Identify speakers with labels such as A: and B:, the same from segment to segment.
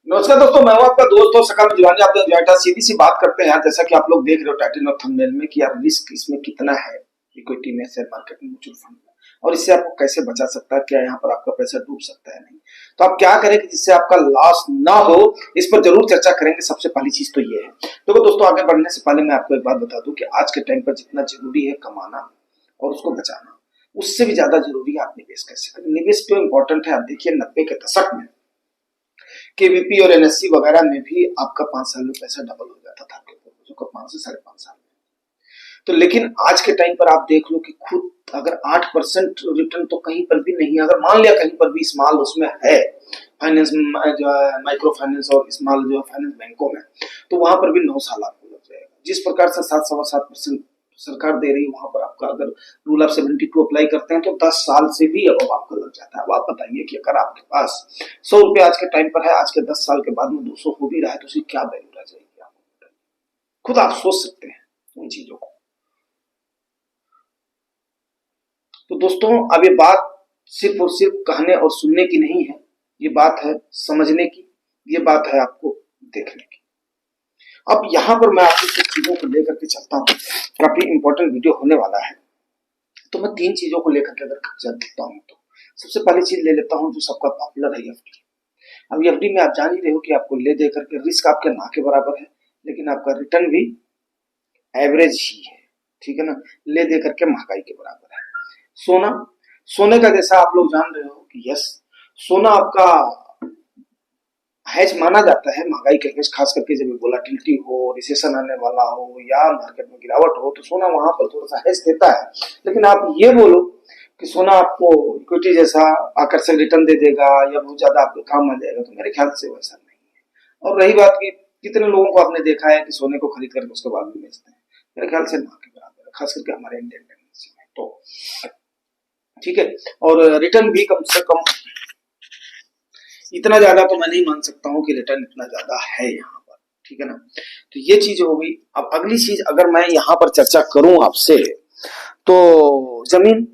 A: नमस्कार दोस्तों, मैं हूं आपका दोस्त और सकाम जीवानी। आपने ज्वाइन सीधी सी बात करते हैं यार, जैसा कि आप लोग देख रहे हो टाइटल और थंबनेल में कि यार रिस्क इसमें कितना है, इक्विटी में, शेयर मार्केट में, म्यूचुअल फंड में, और इससे आपको कैसे बचा सकता है, क्या यहाँ पर आपका पैसा डूब सकता है नहीं। तो आप क्या करें कि जिससे आपका लॉस ना हो, इस पर जरूर चर्चा करेंगे। सबसे पहली चीज तो ये है, देखो दोस्तों, आगे बढ़ने से पहले मैं आपको एक बात बता दूं कि आज के टाइम पर जितना जरूरी है कमाना और उसको बचाना, उससे भी ज्यादा जरूरी है आप निवेश कैसे करें। निवेश क्यों इंपॉर्टेंट है, आप देखिए 90 के दशक में केवीपी और एनएससी वगैरह में भी आपका 5 साल में पैसा डबल हो जाता था आपके पूर्वजों का, 5 से 5.5 साल में। तो लेकिन आज के टाइम पर आप देख लो कि खुद अगर 8% रिटर्न तो कहीं पर भी नहीं है। अगर मान लिया कहीं पर भी स्मॉल उसमें है फाइनेंस, जो है माइक्रो फाइनेंस और स्मॉल जो है फाइनेंस बैंकों में, तो वहां पर भी 9 साल आपको लग जाएगा। जिस प्रकार से 7-7.25% सरकार दे रही है, वहां पर आपका अगर रूल ऑफ 72 अप्लाई करते हैं तो 10 साल से भी अब आपका लग जाता है। अब आप बताइए कि अगर आपके पास 100 रुपये आज के टाइम पर है, आज के 10 साल के बाद में 200 हो भी रहा है, तो उसकी क्या वैल्यू रह जाएगी आपको, खुद आप सोच सकते हैं उन चीजों को। तो दोस्तों, अब ये बात सिर्फ और सिर्फ कहने और सुनने की नहीं है, ये बात है समझने की, ये बात है आपको देखने की। अब यहाँ पर मैं आपको कुछ चीजों को लेकर के चलता हूँ, काफी इंपॉर्टेंट वीडियो होने वाला है। तो मैं 3 चीजों को लेकर के अगर चलता हूँ तो सबसे पहली चीज ले लेता हूँ जो सबका पॉपुलर है, एफडी। अब एफडी में आप जान ही रहे हो कि आपको ले दे करके रिस्क आपके ना के बराबर है, लेकिन आपका रिटर्न भी एवरेज ही है, ठीक है ना, ले दे करके महंगाई के बराबर है। सोना, सोने का जैसा आप लोग जान रहे हो कि यस, सोना आपका हैज माना जाता है महंगाई के अगेंस्ट, खास करके जब वोलाटिलिटी हो, रिसेशन आने वाला हो या मार्केट में गिरावट हो, तो सोना वहां पर थोड़ा सा हैज देता है। लेकिन आप ये बोलो कि सोना आपको इक्विटी जैसा आकर्षक रिटर्न दे देगा या बहुत ज्यादा आपके काम आ जाएगा, तो मेरे ख्याल से वैसा नहीं है। और रही बात की कितने लोगों को आपने देखा है कि सोने को खरीद करके उसके बाद भी बेचते हैं, मेरे ख्याल से ना के बराबर है, खास करके हमारे इंडियन टेंडेंसी में। तो ठीक है, और रिटर्न भी कम से कम इतना ज्यादा तो मैं नहीं मान सकता हूँ कि रिटर्न इतना ज्यादा है यहाँ पर, ठीक है ना। तो ये चीज हो गई। अब अगली चीज अगर मैं यहाँ पर चर्चा करूं आपसे, तो जमीन,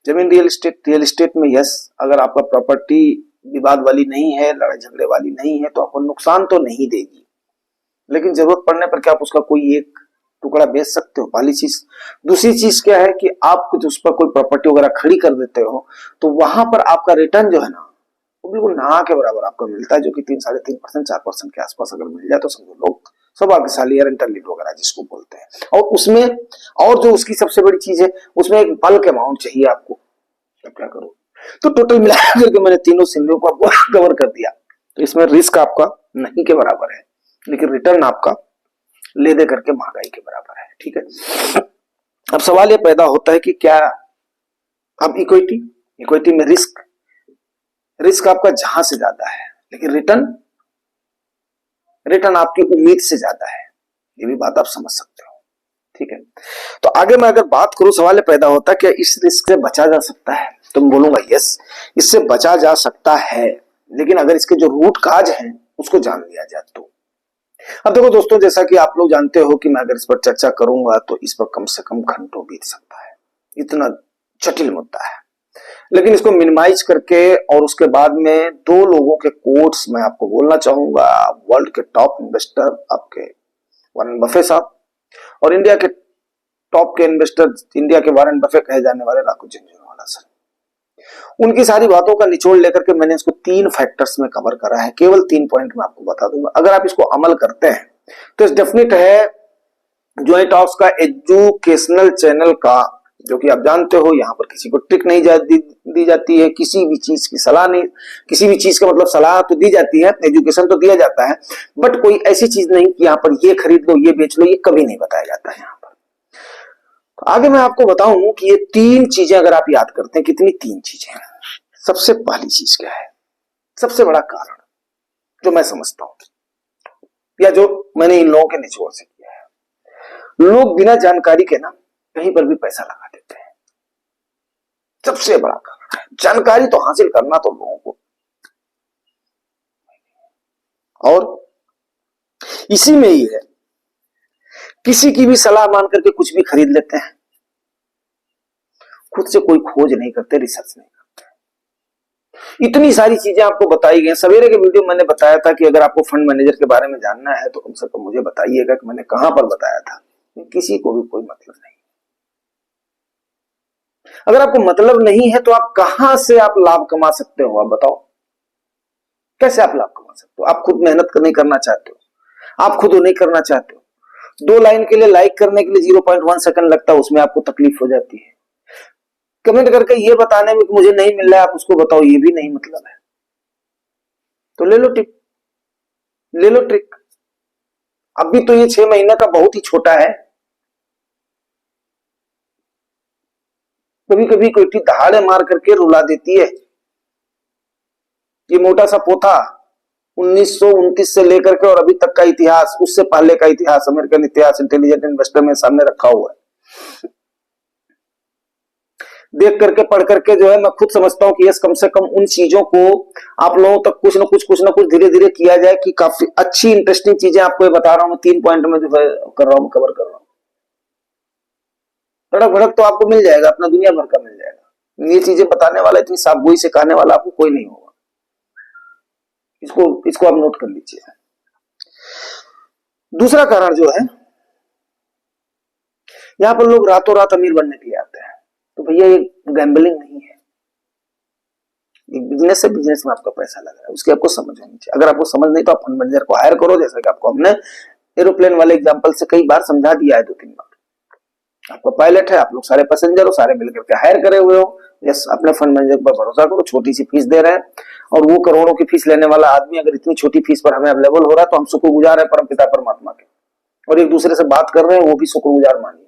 A: जमीन रियल एस्टेट में यस, अगर आपका प्रॉपर्टी विवाद वाली नहीं है, लड़ाई झगड़े वाली नहीं है, तो आपको नुकसान तो नहीं देगी, लेकिन जरूरत पड़ने पर क्या आप उसका कोई एक टुकड़ा बेच सकते हो, पहली चीज। दूसरी चीज क्या है कि आप कुछ उस पर कोई प्रॉपर्टी वगैरह खड़ी कर देते हो, तो वहां पर आपका रिटर्न जो है ना, वो बिल्कुल ना के बराबर आपको मिलता है, जो कि 3-3.5%, 4% के आसपास अगर मिल जाए तो समझो लोग सौभाग्यशाली या रेंटल लीड वगैरह जिसको बोलते हैं। और उसमें और जो उसकी सबसे बड़ी चीज है, उसमें एक बल्क अमाउंट चाहिए आपको, तब क्या करो। तो टोटल मिला करके मैंने तीनों सिनेरियो को आपको कवर कर दिया। तो इसमें रिस्क आपका नहीं के बराबर है, लेकिन रिटर्न आपका ले दे करके महंगाई के बराबर है, ठीक है। अब सवाल यह पैदा होता है कि क्या अब इक्विटी, इक्विटी में रिस्क, रिस्क आपका जहां से ज्यादा है, लेकिन रिटर्न, रिटर्न आपकी उम्मीद से ज्यादा है, ये भी बात आप समझ सकते हो, ठीक है। तो आगे मैं अगर बात करूं, सवाल पैदा होता है क्या इस रिस्क से बचा जा सकता है, तो मैं बोलूंगा यस, इससे बचा जा सकता है, लेकिन अगर इसके जो रूट काज हैं उसको जान लिया जाए तो। अब देखो दोस्तों, जैसा कि आप लोग जानते हो कि मैं अगर इस पर चर्चा करूंगा तो इस पर कम से कम घंटों बीत सकता है, इतना जटिल मुद्दा है। लेकिन इसको मिनिमाइज करके और उसके बाद में 2 लोगों के कोट्स मैं आपको बोलना चाहूंगा, वर्ल्ड के टॉप इन्वेस्टर आपके वॉरेन बफे साहब, और इंडिया के टॉप के इन्वेस्टर, इंडिया के वॉरेन बफे कहे जाने वाले राघव झुनझुनवाला सर, उनकी सारी बातों का निचोड़ लेकर के मैंने इसको 3 फैक्टर्स में कवर करा है। केवल 3 पॉइंट में आपको बता दूंगा, अगर आप इसको अमल करते हैं तो इस डेफिनेट है जॉय टॉक्स का एजुकेशनल चैनल का, जो कि आप जानते हो यहाँ पर किसी को ट्रिक नहीं दी जाती है, किसी भी चीज की सलाह नहीं, किसी भी चीज का मतलब सलाह तो दी जाती है, एजुकेशन तो दिया जाता है, बट कोई ऐसी चीज नहीं कि यहाँ पर ये खरीद लो, ये बेच लो, ये कभी नहीं बताया जाता है यहाँ पर। तो आगे मैं आपको बताऊं कि ये 3 चीजें अगर आप याद करते हैं, कितनी 3 चीजें हैं। सबसे पहली चीज क्या है, सबसे बड़ा कारण जो मैं समझता हूं या जो मैंने इन लोगों के निचोड़ से किया है, लोग बिना जानकारी के ना कहीं पर भी पैसा लगा देते हैं। सबसे बड़ा कारण है, जानकारी तो हासिल करना तो लोगों को, और इसी में ही है किसी की भी सलाह मान करके कुछ भी खरीद लेते हैं, खुद से कोई खोज नहीं करते, रिसर्च नहीं करते। इतनी सारी चीजें आपको बताई गई। सवेरे के वीडियो मैंने बताया था कि अगर आपको फंड मैनेजर के बारे में जानना है तो कम से कम मुझे बताइएगा कि मैंने कहां पर बताया था। किसी को भी कोई मतलब नहीं। अगर आपको मतलब नहीं है तो आप कहां से आप लाभ कमा सकते हो? आप बताओ, कैसे आप लाभ कमा सकते हो? आप खुद मेहनत नहीं करना चाहते हो, आप खुद नहीं करना चाहते हो। 2 लाइन के लिए लाइक करने के लिए 0.1 सेकंड लगता है, उसमें आपको तकलीफ हो जाती है। कमेंट करके ये बताने में कि मुझे नहीं मिल रहा है, आप उसको बताओ, ये भी नहीं मतलब है। तो ले लो टिप, ले लो ट्रिक। अभी तो ये 6 महीने का बहुत ही छोटा है। कभी कभी कोई दहाड़े मार करके रुला देती है। ये मोटा सा पोथा 1929 से लेकर के और अभी तक का इतिहास, उससे पहले का इतिहास, अमेरिकन इतिहास, इंटेलिजेंट इन्वेस्टर में सामने रखा हुआ है। देख करके पढ़ करके जो है मैं खुद समझता हूं कि यस, कम से कम उन चीजों को आप लोगों तक कुछ ना कुछ धीरे धीरे किया जाए कि काफी अच्छी इंटरेस्टिंग चीजें आपको ये बता रहा हूं मैं 3 पॉइंट में जो है कर रहा हूं, कवर कर रहा हूं। तड़क भड़क तो आपको मिल जाएगा, अपना दुनिया भर का मिल जाएगा। ये चीजें बताने वाला, इतनी साफगोई से कहने वाला आपको कोई नहीं होगा। इसको आप नोट कर लीजिए। दूसरा कारण जो है, यहां पर लोग रातों रात अमीर बनने के लिए आते हैं। तो भैया ये गैम्बलिंग नहीं है, एक बिजनेस है। बिजनेस में आपका पैसा लग रहा है, उसकी आपको समझ होनी चाहिए। अगर आपको समझ नहीं तो आप फंड मैनेजर को हायर करो, जैसा कि आपको हमने एरोप्लेन वाले एग्जांपल से कई बार समझा दिया है, 2-3 बार। आपका पायलट है, आप लोग सारे पैसेंजर हो, सारे मिलकर के हायर करे हुए हो। यस, अपने फंड मैनेजर पर भरोसा करो, छोटी सी फीस दे रहे हैं, और वो करोड़ों की फीस लेने वाला आदमी अगर इतनी छोटी फीस पर हमें अवेलेबल हो रहा है तो हम शुक्रगुजार है परम पिता परमात्मा के, और एक दूसरे से बात कर रहे हैं, वो भी शुक्रगुजार मानिए।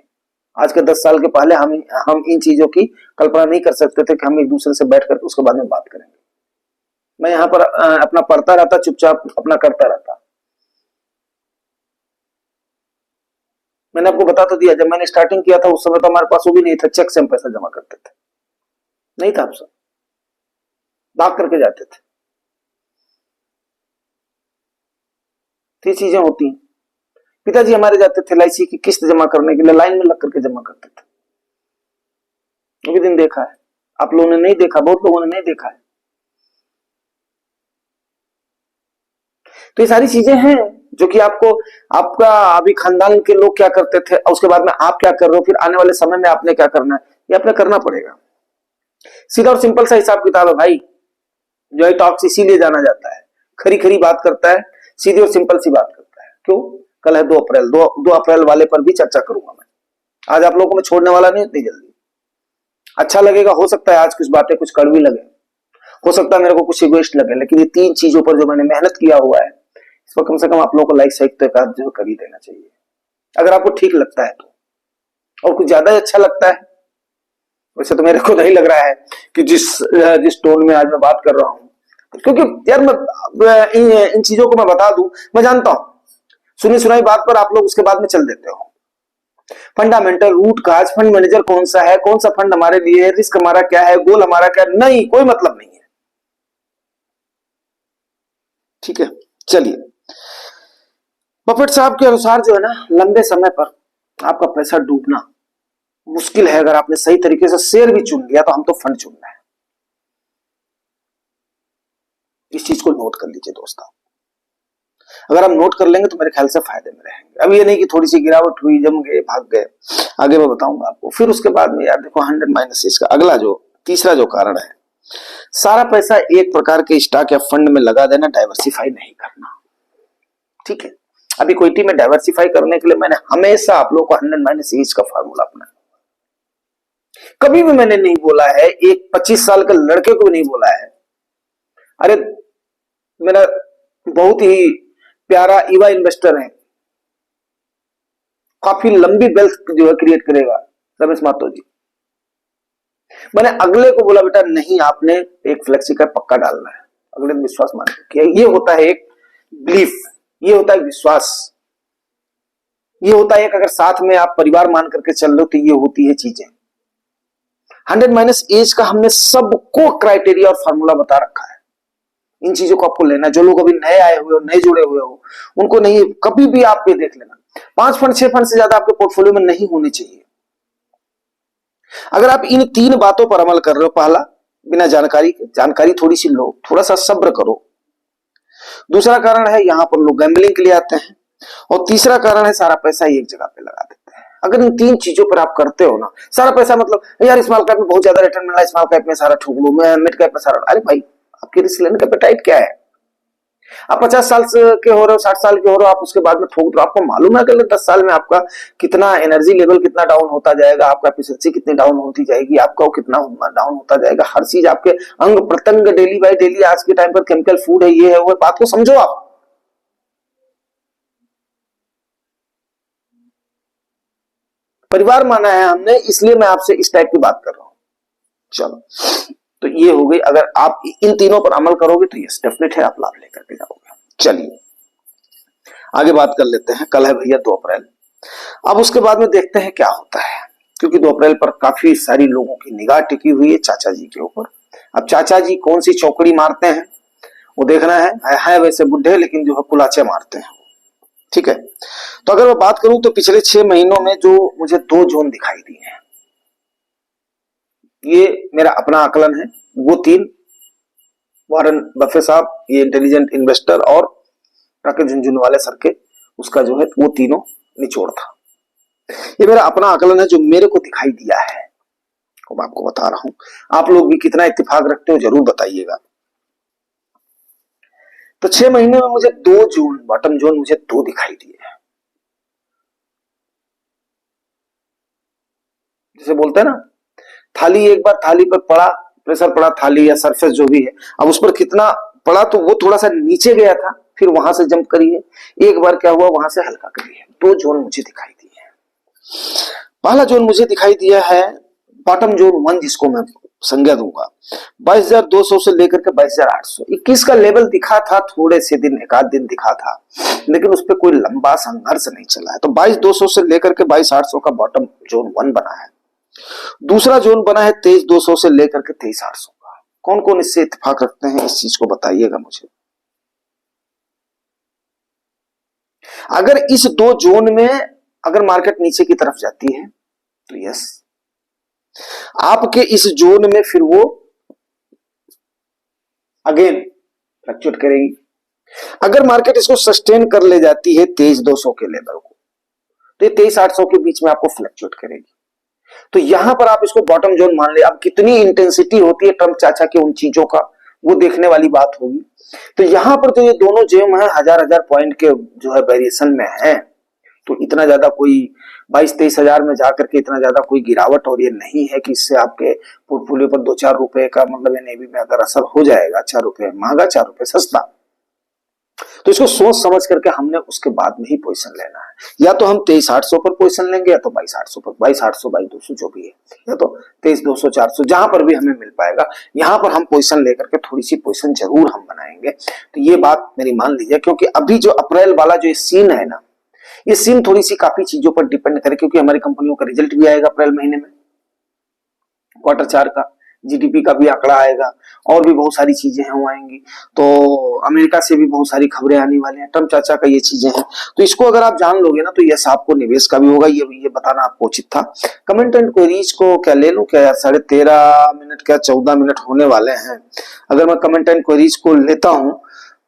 A: आज के 10 साल के पहले हम इन चीजों की कल्पना नहीं कर सकते थे कि हम एक दूसरे से बैठ करके उसके बाद में बात करेंगे। मैं यहाँ पर अपना पढ़ता रहता, चुपचाप अपना करता रहता। मैंने आपको बता तो दिया, जब मैंने स्टार्टिंग किया था उस समय तो हमारे पास वो भी नहीं था, चेक से हम पैसा जमा करते थे, नहीं था, आप सब भाग करके जाते थे। तो चीजें होती हैं। पिताजी हमारे जाते थे LIC की किस्त जमा करने के लिए, लाइन में लग करके जमा करते थे। वो भी दिन देखा है, आप लोगों ने नहीं देखा, बहुत लोगों ने नहीं देखा है। तो ये सारी चीजें हैं जो कि आपको, आपका अभी खानदान के लोग क्या करते थे और उसके बाद में आप क्या कर रहे हो, फिर आने वाले समय में आपने क्या करना है, ये आपने करना पड़ेगा। सीधा और सिंपल सा हिसाब किताब है भाई। जो है टॉक्स इसीलिए जाना जाता है, खरी खरी बात करता है, सीधी और सिंपल सी बात करता है। क्यों? कल है 2 अप्रैल, 2 अप्रैल वाले पर भी चर्चा करूंगा मैं। आज आप लोगों को मैं छोड़ने वाला नहीं इतनी जल्दी। अच्छा लगेगा, हो सकता है आज कुछ बातें कुछ कड़वी लगे, हो सकता है मेरे को कुछ इगोइस्ट लगे, लेकिन ये 3 चीजों पर जो मैंने मेहनत किया हुआ है, इस पर कम से कम आप लोगों को लाइक साइक तो एक जो कर ही देना चाहिए, अगर आपको ठीक लगता है तो। और कुछ ज्यादा ही अच्छा लगता है, वैसे तो मेरे को नहीं लग रहा है कि जिस टोन में आज मैं बात कर रहा हूं, क्योंकि यार मैं इन चीजों को मैं बता दूं, मैं जानता हूं सुनी सुनाई बात पर आप लोग उसके बाद में चल देते हो। Fundamental root cause, fund manager कौन सा है, कौन सा फंड हमारे लिए है, रिस्क हमारा क्या है, गोल हमारा क्या, नहीं, कोई मतलब नहीं है। ठीक है, चलिए। बफेट साहब के अनुसार जो है ना, लंबे समय पर आपका पैसा डूबना मुश्किल है अगर आपने सही तरीके से शेयर भी चुन लिया तो हम तो फंड चुनना है। इस चीज को नोट कर लीजिए दोस्तों, अगर हम नोट कर लेंगे तो मेरे ख्याल से फायदे में रहेंगे। अब ये नहीं कि थोड़ी सी गिरावट हुई, जम गए, भाग गए, आगे मैं बताऊंगा आपको। फिर उसके बाद में यार देखो 100 - इसका अगला जो तीसरा जो कारण है, सारा पैसा एक प्रकार के स्टॉक या फंड में लगा देना, डाइवर्सिफाई नहीं करना। ठीक है, अभी इक्विटी में डाइवर्सिफाई करने के लिए मैंने हमेशा आप लोग को 100 - का फार्मूला अपनाया। कभी भी मैंने नहीं बोला है, एक 25 साल के लड़के को भी नहीं बोला है, अरे मेरा बहुत ही प्यारा ईवा इन्वेस्टर है, काफी लंबी वेल्थ जो है क्रिएट करेगा, रमेश माथुर जी। मैंने अगले को बोला बेटा नहीं, आपने एक फ्लेक्सी का पक्का डालना है, अगले ने विश्वास मान किया। ये होता है एक बिलीफ, ये होता है विश्वास, ये होता है एक, अगर साथ में आप परिवार मान करके चल रहे हो तो ये होती है चीजें। 100 - का हमने सबको क्राइटेरिया और फार्मूला बता रखा है। इन चीजों को आपको लेना, जो लोग अभी नए आए हुए हो, नए जुड़े हुए हो, उनको नहीं, कभी भी आप ये देख लेना, 5 फंड 6 फंड से ज्यादा आपके पोर्टफोलियो में नहीं होने चाहिए। अगर आप इन 3 बातों पर अमल कर रहे हो, पहला बिना जानकारी के। जानकारी थोड़ी सी लो, थोड़ा सा सब्र करो। दूसरा कारण है यहाँ पर लोग गैम्बलिंग के लिए आते हैं, और तीसरा कारण है सारा पैसा एक जगह पे लगा देते हैं। अगर इन तीन चीजों पर आप करते हो ना, सारा पैसा मतलब यार स्मॉल कैप में बहुत ज्यादा रिटर्न मिल रहा है, स्मॉल कैप में सारा ठोक लूं, मैं मिड कैप में सारा, अरे भाई आपकी रिस्क लेने का एपेटाइट क्या है? आप 50 साल के हो रहे हो, 60 साल के हो रहे हो, आप उसके बाद में ठोक दो। आपको मालूम है अगले 10 साल में आपका कितना एनर्जी लेवल कितना डाउन होता जाएगा, आपका एफिशिएंसी कितनी डाउन होती जाएगी, आपका कितना डाउन होता जाएगा। हर चीज आपके अंग प्रत्यंग डेली बाय डेली आज के टाइम पर केमिकल फूड है, ये है वो, बात को समझो आप। परिवार माना है हमने, इसलिए मैं आपसे इस टाइप की बात कर रहा हूं। चलो, तो ये हो गई। अगर आप इन तीनों पर अमल करोगे तो यस डेफिनेट है आप लाभ लेकर के जाओगे। चलिए आगे बात कर लेते हैं। कल है भैया 2 अप्रैल। अब उसके बाद में देखते हैं क्या होता है, क्योंकि 2 अप्रैल पर काफी सारी लोगों की निगाह टिकी हुई है चाचा जी के ऊपर। अब चाचा जी कौन सी चौकड़ी मारते हैं वो देखना है वैसे बुढ़े, लेकिन जो है कुलाचे मारते हैं, ठीक है। तो अगर मैं बात करूं तो पिछले 6 महीनों में जो मुझे 2 जोन दिखाई दिए हैं, ये मेरा अपना आकलन है। वो 3 वॉरेन बफे साहब, ये इंटेलिजेंट इन्वेस्टर, और राकेश झुनझुनवाले सर के, उसका जो है वो तीनों निचोड़ था। ये मेरा अपना आकलन है जो मेरे को दिखाई दिया है, तो मैं आपको बता रहा हूं। आप लोग भी कितना इत्तेफाक रखते हो जरूर बताइएगा। तो 6 महीने में मुझे 2 जोन, बॉटम जोन मुझे 2 दिखाई दिए हैं। जैसे बोलते हैं ना, थाली एक बार थाली पर पड़ा, प्रेशर पड़ा थाली या सरफेस जो भी है, अब उस पर कितना पड़ा तो वो थोड़ा सा नीचे गया था, फिर वहां से जंप करी है। एक बार क्या हुआ, वहां से हल्का करी है। 2 जोन मुझे दिखाई दिए हैं। पहला जोन मुझे दिखाई दिया है बॉटम जोन 1, जिसको मैं संज्ञा दूंगा 22,200 से लेकर के 22,800। 21 का लेवल दिखा था, थोड़े से दिन, एक आध दिन दिखा था, लेकिन उस पर कोई लंबा संघर्ष नहीं चला है। तो 22,200 से लेकर के 22,800 का बॉटम जोन 1 बना है। दूसरा जोन बना है 23,200 से लेकर के 23,800 का। कौन कौन इससे इत्तेफाक रखते हैं इस चीज को बताइएगा मुझे। अगर इस 2 जोन में अगर मार्केट नीचे की तरफ जाती है तो यस, आपके इस जोन में फिर वो अगेन फ्लक्चुएट करेगी। अगर मार्केट इसको सस्टेन कर ले जाती है 23,200 के लेवल को, तो ये 23,800 के बीच में आपको फ्लक्चुएट करेगी। तो यहां पर आप इसको बॉटम जोन मान ले। अब कितनी इंटेंसिटी होती है ट्रम्प चाचा के उन चीजों का, वो देखने वाली बात होगी। तो यहां पर तो ये दोनों जेम है, हजार हजार पॉइंट के जो है वेरिएशन में है, तो इतना ज्यादा कोई 22-23 हजार में जाकर के इतना ज्यादा कोई गिरावट और ये नहीं है कि इससे आपके पोर्टफोलियो पर 2-4 रुपए का मतलब एनएवी में अगर असर हो जाएगा। 4 रुपए महंगा, 4 रुपए सस्ता। तो इसको सोच समझ करके हमने उसके बाद में ही पोजीशन लेना है। या तो हम 23,800 पर पोजीशन लेंगे, या तो 22,800 पर, 22,800 22,200 जो भी है, या तो 23,200 400 जहां पर भी हमें मिल पाएगा, यहां पर हम पोजीशन लेकर के थोड़ी सी पोजीशन जरूर हम बनाएंगे। तो ये बात मेरी मान लीजिए, क्योंकि अभी जो अप्रैल वाला जो सीन है ना, ये सीन थोड़ी सी काफी चीजों पर डिपेंड करे, क्योंकि हमारी कंपनियों का रिजल्ट भी आएगा अप्रैल महीने में, क्वार्टर 4 का जीडीपी का भी आंकड़ा आएगा, और भी बहुत सारी चीजें हैं वो आएंगी। तो अमेरिका से भी बहुत सारी खबरें आने वाली हैं, ट्रम्प चाचा का ये चीजें हैं। तो इसको अगर आप जान लोगे ना, तो यस आपको निवेश का भी होगा। ये बताना आपको उचित था। कमेंट एंड क्वेरीज को क्या ले लूं क्या, 13.5 मिनट क्या 14 मिनट होने वाले हैं। अगर मैं कमेंट एंड क्वेरीज को लेता हूं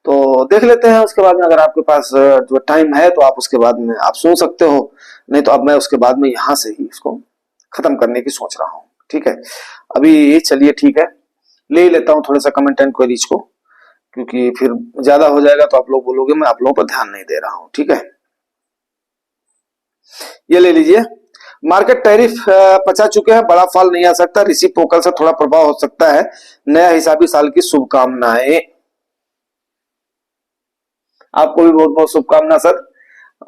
A: तो देख लेते हैं, उसके बाद में अगर आपके पास जो टाइम है तो आप उसके बाद में आप सुन सकते हो, नहीं तो अब मैं उसके बाद में यहां से ही इसको खत्म करने की सोच रहा हूं। ठीक है, अभी चलिए ठीक है, ले ही लेता हूं थोड़ा सा कमेंट एंड क्वेरीज को, क्योंकि फिर ज्यादा हो जाएगा तो आप लोग बोलोगे मैं आप लोगों पर ध्यान नहीं दे रहा हूं। ठीक है, ये ले लीजिए। मार्केट टैरिफ पचा चुके हैं, बड़ा फॉल नहीं आ सकता, रेसिप्रोकल से थोड़ा प्रभाव हो सकता है। नया हिसाबी साल की शुभकामनाएं। आपको भी बहुत बहुत शुभकामना सर।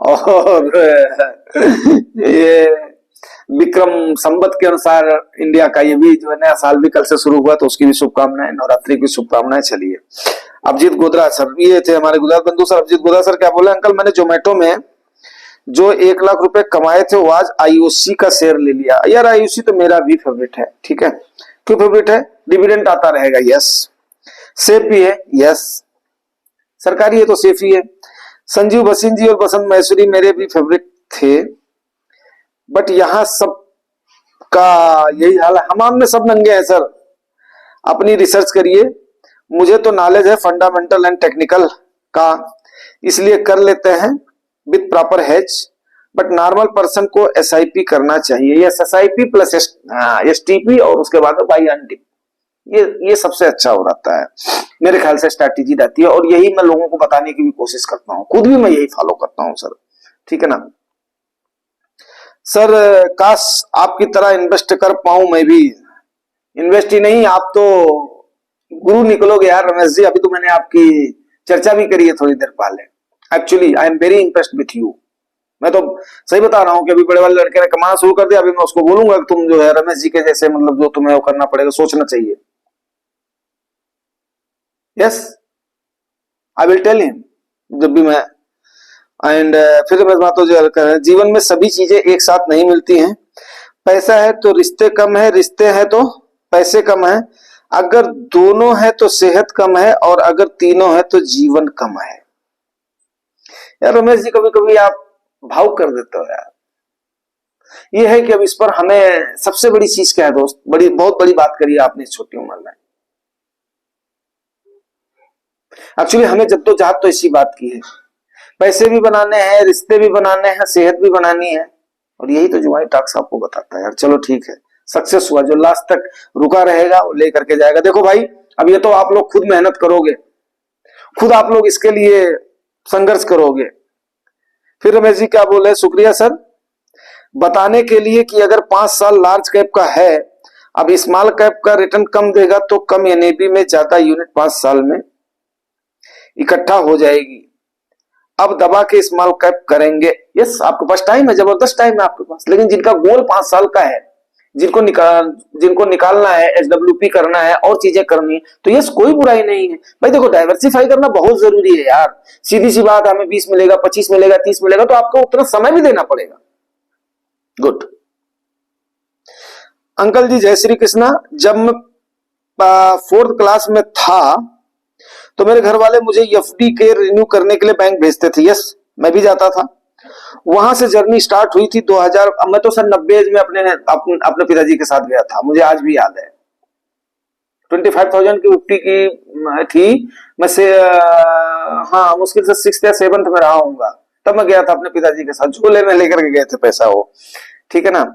A: और ये विक्रम संवत के अनुसार इंडिया का ये भी जो है नया साल भी कल से शुरू हुआ, तो उसकी भी शुभकामनाएं, नवरात्रि की शुभकामनाएं। चलिए, अभिजीत गोदरा सर, ये थे हमारे गुजरात बंधु सर। अभिजीत गोदरा सर क्या बोले, अंकल मैंने जोमेटो में जो 1 लाख रुपए कमाए थे वो आज आईओसी का शेयर ले लिया। यार आईओसी तो मेरा भी फेवरेट है। ठीक है, क्यों फेवरेट है, डिविडेंड आता रहेगा, यस। सेफ भी है, यस। सरकारी है तो सेफ ही है। संजीव बसिन जी और बसंत मैसूरी मेरे भी फेवरेट थे, बट यहां सब का यही हाल है, हमाम में सब नंगे हैं सर। अपनी रिसर्च करिए। मुझे तो नॉलेज है फंडामेंटल एंड टेक्निकल का, इसलिए कर लेते हैं with proper hedge. But normal person को एसआईपी करना चाहिए, ये एसआईपी प्लस एसटीपी और उसके बाद बाई अनडिप, ये सबसे अच्छा हो रहता है मेरे ख्याल से, स्ट्रैटेजी रहती है। और यही मैं लोगों को बताने की भी कोशिश करता हूँ, खुद भी मैं यही फॉलो करता हूँ सर, ठीक है ना सर। काश आपकी तरह इन्वेस्ट कर पाऊं मैं भी। इन्वेस्ट ही नहीं, आप तो गुरु निकलोगे यार रमेश जी। अभी तो मैंने आपकी चर्चा भी करी है थोड़ी देर पहले। Actually I am very impressed with you. मैं तो सही बता रहा हूँ कि अभी बड़े वाले लड़के ने कमाना शुरू कर दिया। अभी मैं उसको बोलूंगा कि तुम जो है रमेश जी के जैसे, मतलब जो तुम्हें वो करना पड़ेगा, सोचना चाहिए। Yes, I will tell him जब भी मैं। एंड फिर मैं बात जो कर, जीवन में सभी चीजें एक साथ नहीं मिलती हैं। पैसा है तो रिश्ते कम है, रिश्ते हैं तो पैसे कम है, अगर दोनों है तो सेहत कम है, और अगर तीनों है तो जीवन कम है। यार रमेश जी कभी कभी आप भावुक कर देते हो यार। ये है कि अब इस पर हमें सबसे बड़ी चीज क्या है दोस्त, बहुत बड़ी बात करी आपने इस छोटी उम्र में। एक्चुअली हमें जद्दोजहद तो इसी बात की है, पैसे भी बनाने हैं, रिश्ते भी बनाने हैं, सेहत भी बनानी है। और यही तो जुआई टॉक्स आपको बताता है यार। चलो ठीक है, सक्सेस हुआ, जो लास्ट तक रुका रहेगा वो लेकर के जाएगा। देखो भाई, अब ये तो आप लोग खुद मेहनत करोगे, खुद आप लोग इसके लिए संघर्ष करोगे। फिर रमेश जी क्या बोले, शुक्रिया सर बताने के लिए कि अगर 5 साल लार्ज कैप का है, अब स्मॉल कैप का रिटर्न कम देगा तो कम एनएबी में ज्यादा यूनिट 5 साल में इकट्ठा हो जाएगी। अब दबा के स्मॉल कैप करेंगे। यस, आपके पास टाइम है, जबरदस्त टाइम है आपके पास। लेकिन जिनका गोल 5 साल का है, जिनको निकालना है, एसडब्ल्यूपी करना है और चीजें करनी है, तो यस कोई बुराई नहीं है भाई। देखो डाइवर्सिफाई करना बहुत जरूरी है यार। सीधी सी बात, हमें 20 मिलेगा, 25 मिलेगा, 30 मिलेगा, तो आपको उतना समय भी देना पड़ेगा। गुड अंकल जी, जय श्री कृष्णा। जब मैं 4th क्लास में था तो मेरे घर वाले मुझे एफडी के रिन्यू करने के लिए बैंक भेजते थे। यस, मैं भी जाता था। वहां से जर्नी स्टार्ट हुई थी 2000। मैं तो सर 90 में अपने पिताजी के साथ गया था, मुझे आज भी याद है। 25,000 की 50 की थी। मैं से हाँ मुश्किल से 6th या 7th में रहा हूँगा, तब मैं गया था अपने पिताजी के साथ। झोले में लेकर के गए थे पैसा वो, ठीक है ना।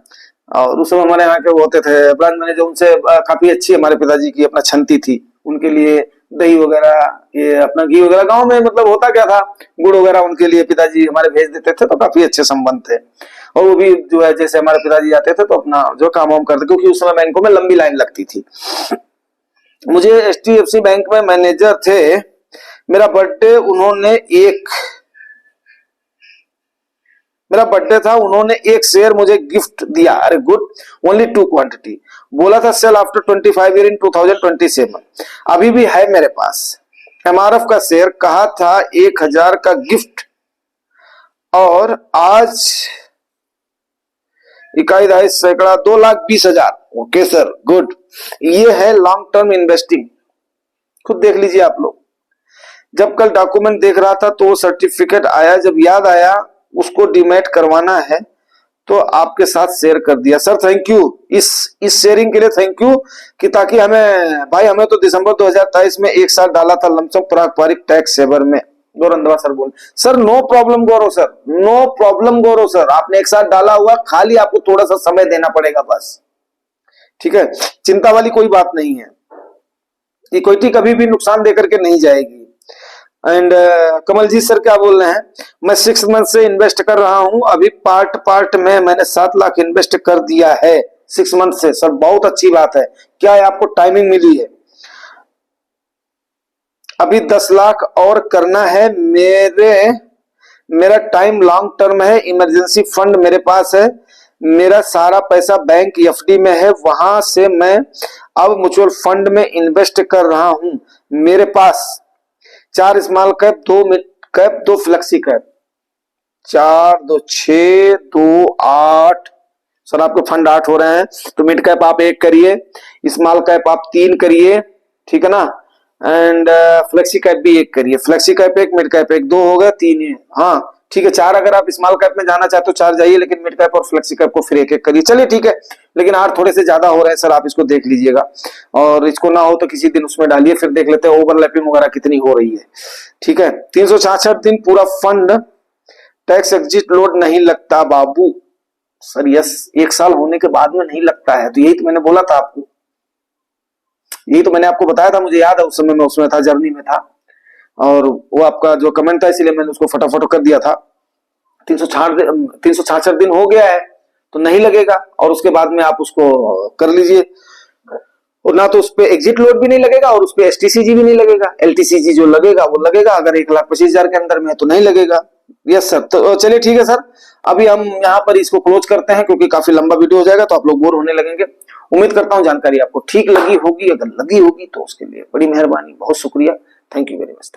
A: और उस समय हमारे यहाँ के वो होते थे ब्रांच मैनेजर, उनसे काफी अच्छी हमारे पिताजी की अपना छंती थी। उनके लिए दही वगैरह, ये अपना घी वगैरह, गांव में मतलब होता क्या था, गुड़ वगैरह उनके लिए पिताजी हमारे भेज देते थे। तो काफी अच्छे संबंध थे। और वो भी जो है, जैसे हमारे पिताजी आते थे तो अपना जो काम वाम करते, क्योंकि उस समय बैंकों में लंबी लाइन लगती थी। मुझे एचडीएफसी बैंक में मैनेजर थे। मेरा बर्थडे था, उन्होंने एक शेयर मुझे गिफ्ट दिया। अरे गुड, ओनली 2 क्वांटिटी। बोला था सेल आफ्टर 25 ईयर इन 2027। अभी भी है मेरे पास। एमआरएफ का शेयर कहा था 1000 का गिफ्ट, और आज इकाई 2.5 सैकड़ा 2,20,000। Okay sir, good. ये है लॉन्ग टर्म इन्वेस्टिंग, खुद देख लीजिए आप लोग। जब कल डॉक्यूमेंट देख रहा था तो वो सर्टिफिकेट आया, जब याद आया उसको डीमैट करवाना है तो आपके साथ शेयर कर दिया। सर थैंक यू, इस शेयरिंग के लिए थैंक यू, कि ताकि हमें तो दिसंबर 2023 में 1 साल डाला था लमसम पारंपरिक टैक्स सेवर में। गौरंदवा सर बोल, सर नो प्रॉब्लम गौरव सर, नो प्रॉब्लम गौरव सर। आपने 1 साल डाला हुआ, खाली आपको थोड़ा सा समय देना पड़ेगा बस, ठीक है। चिंता वाली कोई बात नहीं है। इक्विटी कभी भी नुकसान देकर के नहीं जाएगी। एंड कमल जी सर क्या बोल रहे हैं, मैं 6 मंथ से इन्वेस्ट कर रहा हूं। अभी पार्ट में मैंने 7 लाख इन्वेस्ट कर दिया है 6 मंथ से। सर बहुत अच्छी बात है। क्या है, आपको टाइमिंग मिली है। अभी 10 लाख और करना है। मेरा टाइम लॉन्ग टर्म है। इमरजेंसी फंड मेरे पास है। मेरा सारा पैसा बैंक एफडी में है, वहां से मैं अब म्यूचुअल फंड में इन्वेस्ट कर रहा हूं। मेरे पास 4 small cap, 2 mid cap, 2 flexi cap. 4 2 6 2 8। Sir आपके फंड 8 हो रहे हैं, तो मिड कैप आप 1 करिए, स्मॉल कैप आप 3 करिए, ठीक है ना। एंड फ्लेक्सी कैप भी 1 करिए। फ्लेक्सी कैप 1, मिड कैप 1, 2 हो गए, 3 है। हाँ ठीक है, 4 अगर आप स्मॉल कैप में जाना चाहते हो 4 जाइए, लेकिन मिड कैप और फ्लेक्सी कैप को फिर एक एक करिए। चलिए ठीक है, लेकिन आर थोड़े से ज्यादा हो रहे हैं सर, आप इसको देख लीजिएगा, और इसको ना हो तो किसी दिन उसमें डालिए, फिर देख लेते हैं ओवरलैपिंग वगैरह कितनी हो रही है। ठीक है, 366 दिन पूरा फंड टैक्स एग्जिट लोड नहीं लगता बाबू। सर यस, 1 साल होने के बाद में नहीं लगता है, तो यही तो मैंने बोला था आपको, यही तो मैंने आपको बताया था, मुझे याद है उस समय मैं उसमें था, जर्नी में था, और वो आपका जो कमेंट था इसलिए मैंने उसको फटाफट कर दिया था। 366 दिन हो गया है तो नहीं लगेगा, और उसके बाद में आप उसको कर लीजिए, और ना तो उस पे एग्जिट लोड भी नहीं लगेगा और उस पे एसटीसीजी भी नहीं लगेगा। एलटीसीजी जो लगेगा वो लगेगा, अगर 1,25,000 के अंदर में है तो नहीं लगेगा। यस सर, तो चलिए ठीक है सर, अभी हम यहाँ पर इसको क्लोज करते हैं क्योंकि काफी लंबा वीडियो हो जाएगा तो आप लोग बोर होने लगेंगे। उम्मीद करता हूँ जानकारी आपको ठीक लगी होगी, अगर लगी होगी तो उसके लिए बड़ी मेहरबानी, बहुत शुक्रिया, थैंक यू वेरी मच।